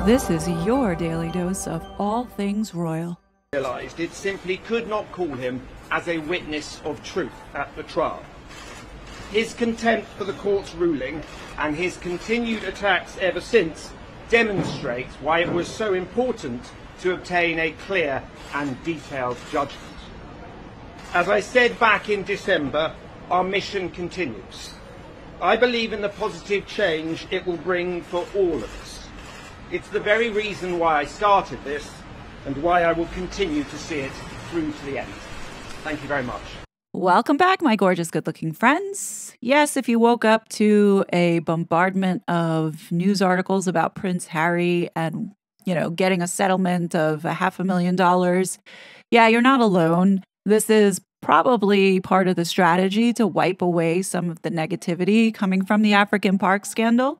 This is your daily dose of all things royal. Realised it simply could not call him as a witness of truth at the trial. His contempt for the court's ruling and his continued attacks ever since demonstrate why it was so important to obtain a clear and detailed judgment. As I said back in December, our mission continues. I believe in the positive change it will bring for all of us. It's the very reason why I started this and why I will continue to see it through to the end. Thank you very much. Welcome back, my gorgeous, good-looking friends. Yes, if you woke up to a bombardment of news articles about Prince Harry and, getting a settlement of $500,000, yeah, you're not alone. This is probably part of the strategy to wipe away some of the negativity coming from the African Park scandal.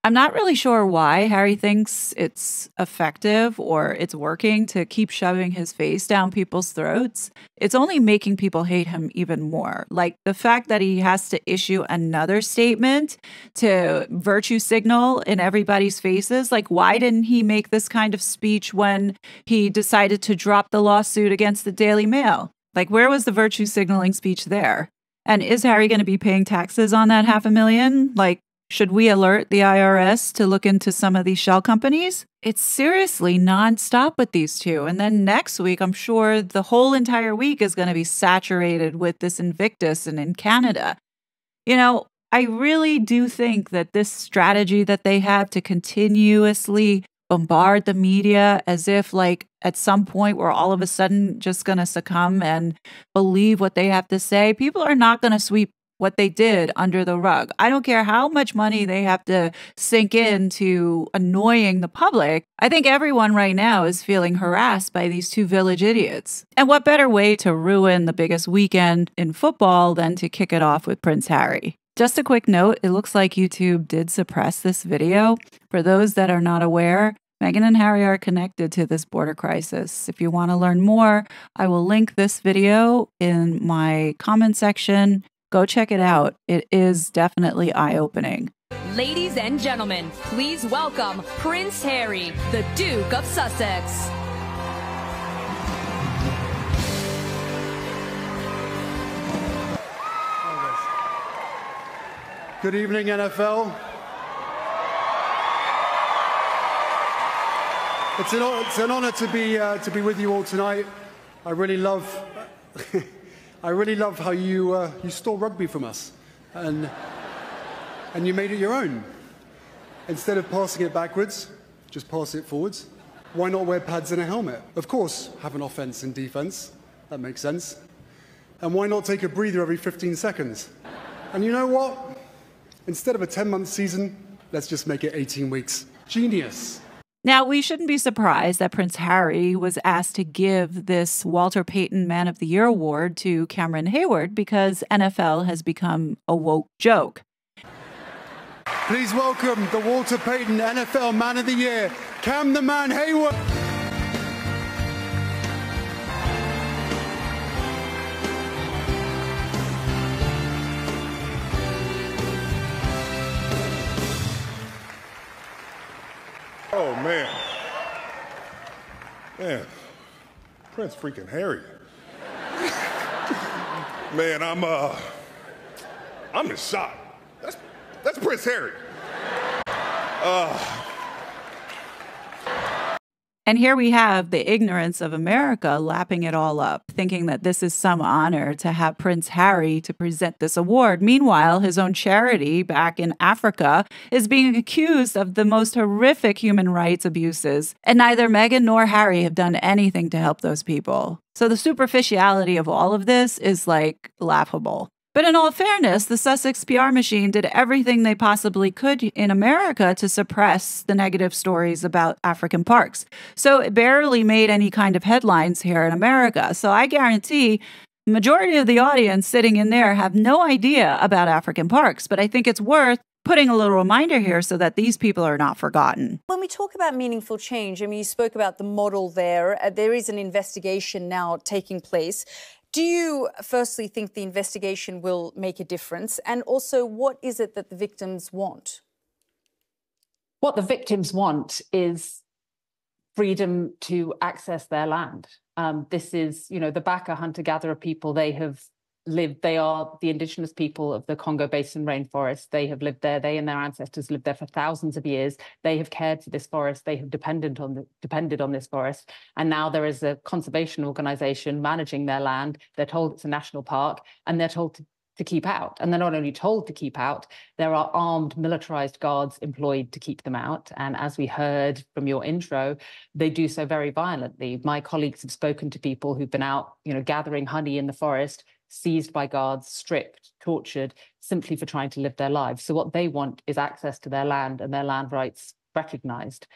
I'm not really sure why Harry thinks it's effective or it's working to keep shoving his face down people's throats. It's only making people hate him even more. Like the fact that he has to issue another statement to virtue signal in everybody's faces. Like, why didn't he make this kind of speech when he decided to drop the lawsuit against the Daily Mail? Like, where was the virtue signaling speech there? And is Harry going to be paying taxes on that $500,000? Like, should we alert the IRS to look into some of these shell companies? It's seriously nonstop with these two. And then next week, I'm sure the whole entire week is going to be saturated with this Invictus and in Canada. I really do think that this strategy that they have to continuously bombard the media as if at some point we're all of a sudden just going to succumb and believe what they have to say. People are not going to sweep what they did under the rug. I don't care how much money they have to sink into annoying the public. I think everyone right now is feeling harassed by these two village idiots. And what better way to ruin the biggest weekend in football than to kick it off with Prince Harry? Just a quick note, it looks like YouTube did suppress this video. For those that are not aware, Meghan and Harry are connected to this border crisis. If you want to learn more, I will link this video in my comment section. Go check it out. It is definitely eye-opening. Ladies and gentlemen, please welcome Prince Harry, the Duke of Sussex. Good evening, NFL. It's an honor to be with you all tonight. I really love how you stole rugby from us, and you made it your own. Instead of passing it backwards, just pass it forwards. Why not wear pads and a helmet? Of course, have an offense and defense. That makes sense. And why not take a breather every 15 seconds? And you know what? Instead of a 10-month season, let's just make it 18 weeks. Genius. Now, we shouldn't be surprised that Prince Harry was asked to give this Walter Payton Man of the Year award to Cameron Hayward because NFL has become a woke joke. Please welcome the Walter Payton NFL Man of the Year, Cam the Man Hayward. Oh, man. Man, Prince freaking Harry. Man, I'm in shock. That's Prince Harry. And here we have the ignorance of America lapping it all up, thinking that this is some honor to have Prince Harry to present this award. Meanwhile, his own charity back in Africa is being accused of the most horrific human rights abuses. And neither Meghan nor Harry have done anything to help those people. So the superficiality of all of this is laughable. But in all fairness, the Sussex PR machine did everything they possibly could in America to suppress the negative stories about African parks. So it barely made any kind of headlines here in America. So I guarantee the majority of the audience sitting in there have no idea about African parks. But I think it's worth putting a little reminder here so that these people are not forgotten. When we talk about meaningful change, I mean, you spoke about the model there. There is an investigation now taking place. Do you firstly think the investigation will make a difference? And also, what is it that the victims want? What the victims want is freedom to access their land. This is, the Baka hunter-gatherer people. They have lived, they are the indigenous people of the Congo Basin rainforest. They have lived there. They and their ancestors lived there for thousands of years. They have cared for this forest. They have depended on this forest. And now there is a conservation organization managing their land. They're told it's a national park, and they're told to keep out. And they're not only told to keep out, there are armed militarized guards employed to keep them out. And as we heard from your intro, they do so very violently. My colleagues have spoken to people who've been out, gathering honey in the forest, seized by guards, stripped, tortured, simply for trying to live their lives. So what they want is access to their land and their land rights recognized.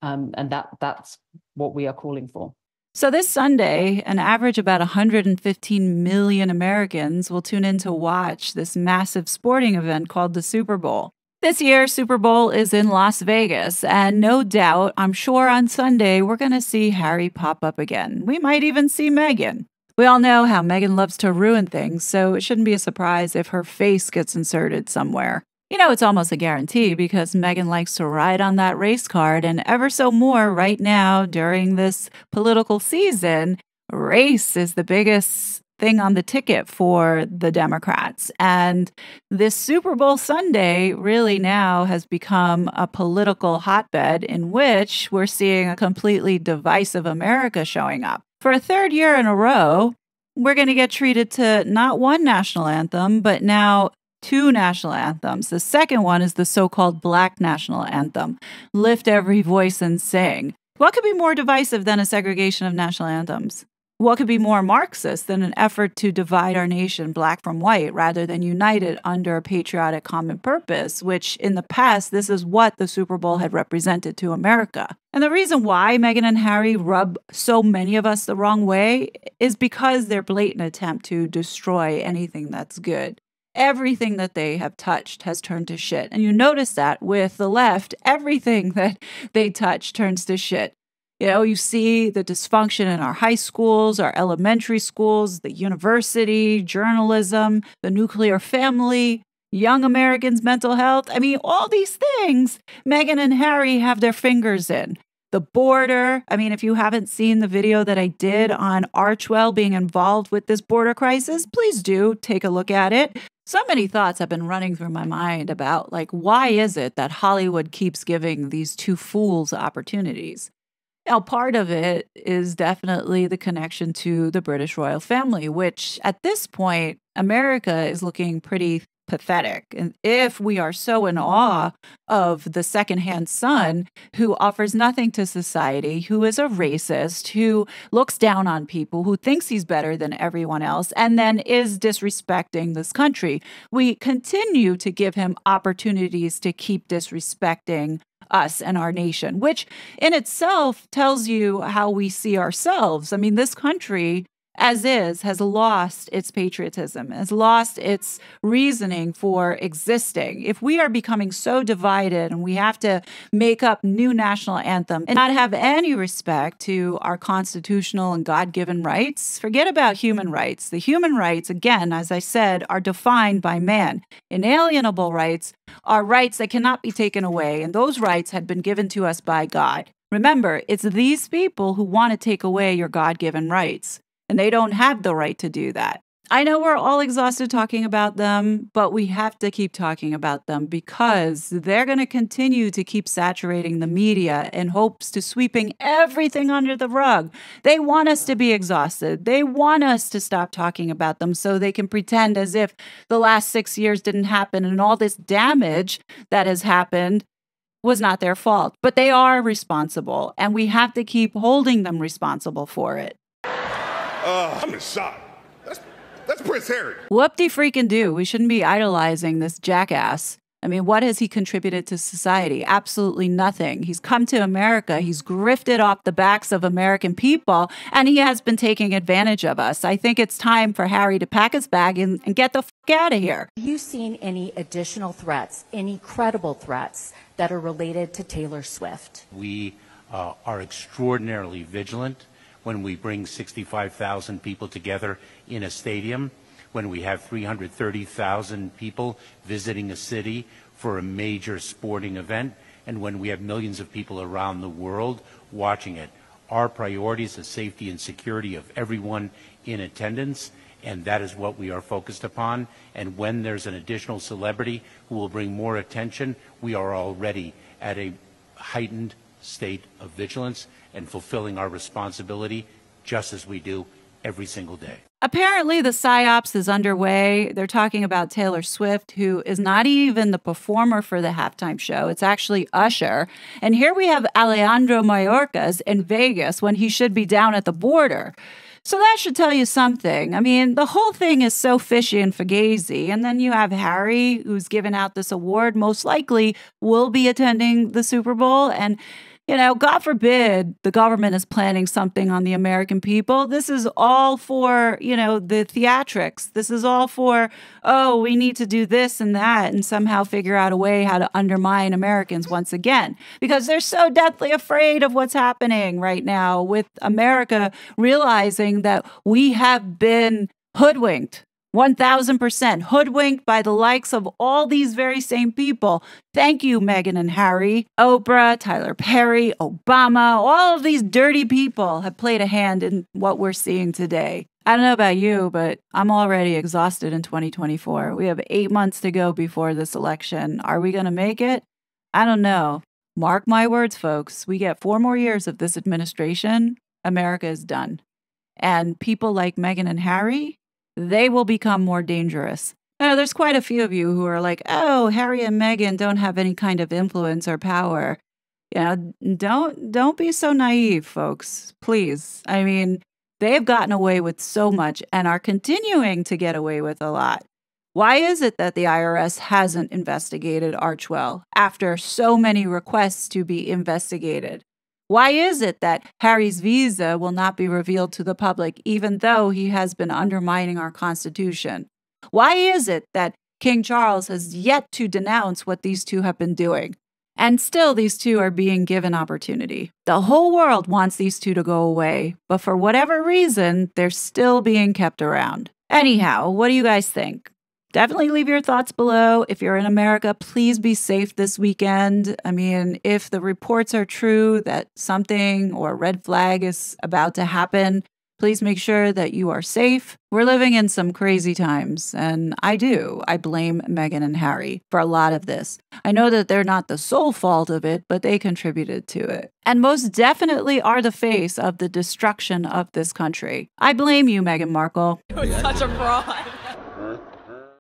And that's what we are calling for. So this Sunday, an average about 115 million Americans will tune in to watch this massive sporting event called the Super Bowl. This year, Super Bowl is in Las Vegas, and no doubt, I'm sure on Sunday, we're going to see Harry pop up again. We might even see Meghan. We all know how Meghan loves to ruin things, so it shouldn't be a surprise if her face gets inserted somewhere. It's almost a guarantee because Meghan likes to ride on that race card, and ever so more right now during this political season, race is the biggest thing on the ticket for the Democrats. And this Super Bowl Sunday really now has become a political hotbed in which we're seeing a completely divisive America showing up. For a third year in a row, we're going to get treated to not one national anthem, but now two national anthems. The second one is the so-called Black national anthem, Lift Every Voice and Sing. What could be more divisive than a segregation of national anthems? What could be more Marxist than an effort to divide our nation black from white rather than unite it under a patriotic common purpose, which in the past, this is what the Super Bowl had represented to America. And the reason why Meghan and Harry rub so many of us the wrong way is because their blatant attempt to destroy anything that's good. Everything that they have touched has turned to shit. And you notice that with the left, everything that they touch turns to shit. You see the dysfunction in our high schools, our elementary schools, the university, journalism, the nuclear family, young Americans' mental health. All these things Meghan and Harry have their fingers in. The border. If you haven't seen the video that I did on Archwell being involved with this border crisis, please do take a look at it. So many thoughts have been running through my mind about, why is it that Hollywood keeps giving these two fools opportunities? Now, part of it is definitely the connection to the British royal family, which at this point, America is looking pretty pathetic. And if we are so in awe of the secondhand son who offers nothing to society, who is a racist, who looks down on people, who thinks he's better than everyone else, and then is disrespecting this country, we continue to give him opportunities to keep disrespecting us and our nation, which in itself tells you how we see ourselves. This country, as is, has lost its patriotism, has lost its reasoning for existing. If we are becoming so divided and we have to make up new national anthem and not have any respect to our constitutional and God-given rights, forget about human rights. The human rights, again, as I said, are defined by man. Inalienable rights are rights that cannot be taken away, and those rights had been given to us by God. Remember, it's these people who want to take away your God-given rights. And they don't have the right to do that. I know we're all exhausted talking about them, but we have to keep talking about them because they're going to continue to keep saturating the media in hopes to sweeping everything under the rug. They want us to be exhausted. They want us to stop talking about them so they can pretend as if the last 6 years didn't happen and all this damage that has happened was not their fault. But they are responsible, and we have to keep holding them responsible for it. I'm in shock. That's Prince Harry. Whoop-de-freaking-do. We shouldn't be idolizing this jackass. What has he contributed to society? Absolutely nothing. He's come to America. He's grifted off the backs of American people, and he has been taking advantage of us. I think it's time for Harry to pack his bag and get the fuck out of here. Have you seen any additional threats, any credible threats that are related to Taylor Swift? We are extraordinarily vigilant when we bring 65,000 people together in a stadium, when we have 330,000 people visiting a city for a major sporting event. and when we have millions of people around the world watching it. Our priority is the safety and security of everyone in attendance, and that is what we are focused upon. And when there's an additional celebrity who will bring more attention, we are already at a heightened state of vigilance and fulfilling our responsibility just as we do every single day. Apparently, the PSYOPs is underway. They're talking about Taylor Swift, who is not even the performer for the halftime show. It's actually Usher. And here we have Alejandro Mayorkas in Vegas when he should be down at the border. So that should tell you something. I mean, the whole thing is so fishy and fugazi. And then you have Harry, who's given out this award, most likely will be attending the Super Bowl. And you know, God forbid the government is planning something on the American people. This is all for, you know, the theatrics. This is all for, oh, we need to do this and that and somehow figure out a way how to undermine Americans once again. Because they're so deathly afraid of what's happening right now with America realizing that we have been hoodwinked. 1,000% hoodwinked by the likes of all these very same people. Thank you, Meghan and Harry. Oprah, Tyler Perry, Obama, all of these dirty people have played a hand in what we're seeing today. I don't know about you, but I'm already exhausted in 2024. We have 8 months to go before this election. Are we going to make it? I don't know. Mark my words, folks. We get 4 more years of this administration. America is done. And people like Meghan and Harry, they will become more dangerous. Now, there's quite a few of you who are like, oh, Harry and Meghan don't have any kind of influence or power. You know, don't be so naive, folks. Please. I mean, they've gotten away with so much and are continuing to get away with a lot. Why is it that the IRS hasn't investigated Archwell after so many requests to be investigated? Why is it that Harry's visa will not be revealed to the public, even though he has been undermining our Constitution? Why is it that King Charles has yet to denounce what these two have been doing? And still, these two are being given opportunity. The whole world wants these two to go away, but for whatever reason, they're still being kept around. Anyhow, what do you guys think? Definitely leave your thoughts below. If you're in America, please be safe this weekend. I mean, if the reports are true that something or a red flag is about to happen, please make sure that you are safe. We're living in some crazy times, and I blame Meghan and Harry for a lot of this. I know that they're not the sole fault of it, but they contributed to it. And most definitely are the face of the destruction of this country. I blame you, Meghan Markle. You're such a fraud.